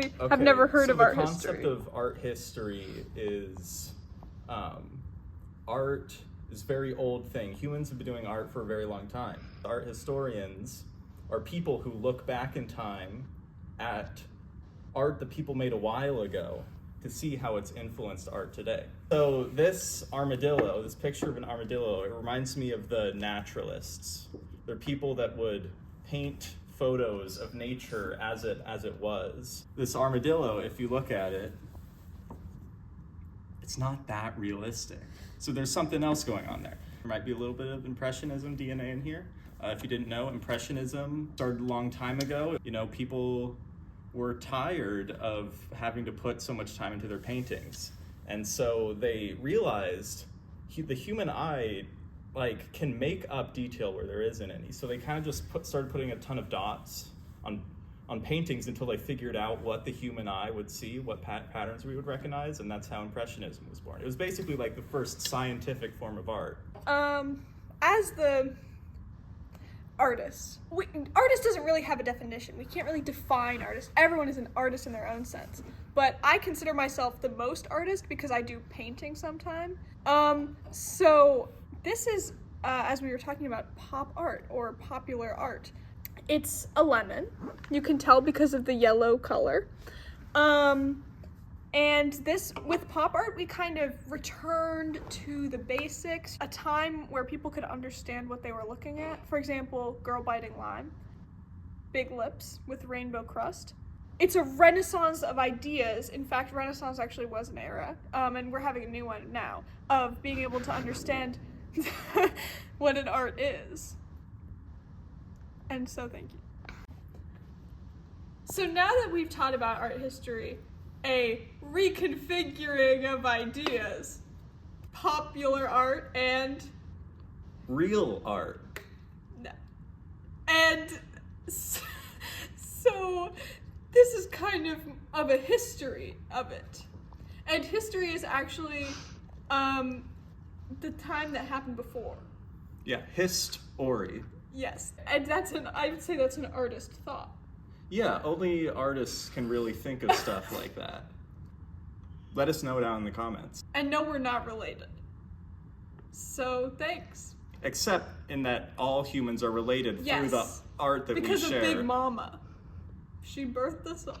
probably have never heard of art history. The concept of art history is, art is a very old thing. Humans have been doing art for a very long time. Art historians are people who look back in time at art that people made a while ago to see how it's influenced art today. So this armadillo, this picture of an armadillo, it reminds me of the naturalists. They're people that would paint photos of nature as it was. This armadillo, if you look at it, it's not that realistic. So there's something else going on there. There might be a little bit of Impressionism DNA in here. If you didn't know, Impressionism started a long time ago. You know, people were tired of having to put so much time into their paintings. And so they realized the human eye can make up detail where there isn't any. So they kind of just started putting a ton of dots on paintings until they figured out what the human eye would see, what patterns we would recognize, and that's how Impressionism was born. It was basically like the first scientific form of art. As the artist doesn't really have a definition. We can't really define artist. Everyone is an artist in their own sense. But I consider myself the most artist because I do painting sometime. So this is, as we were talking about, pop art or popular art. It's a lemon. You can tell because of the yellow color. And this, with pop art, we kind of returned to the basics, a time where people could understand what they were looking at. For example, girl biting lime, big lips with rainbow crust. It's a renaissance of ideas. In fact, Renaissance actually was an era, and we're having a new one now, of being able to understand what an art is. And so thank you. So now that we've taught about art history, a reconfiguring of ideas, popular art and real art. No. And so this is kind of a history of it. And history is actually the time that happened before. Yeah, history. Yes, and I would say that's an artist thought. Yeah, only artists can really think of stuff like that. Let us know down in the comments. And no, we're not related. So, thanks. Except in that all humans are related through the art that we share. Because of Big Mama. She birthed us all.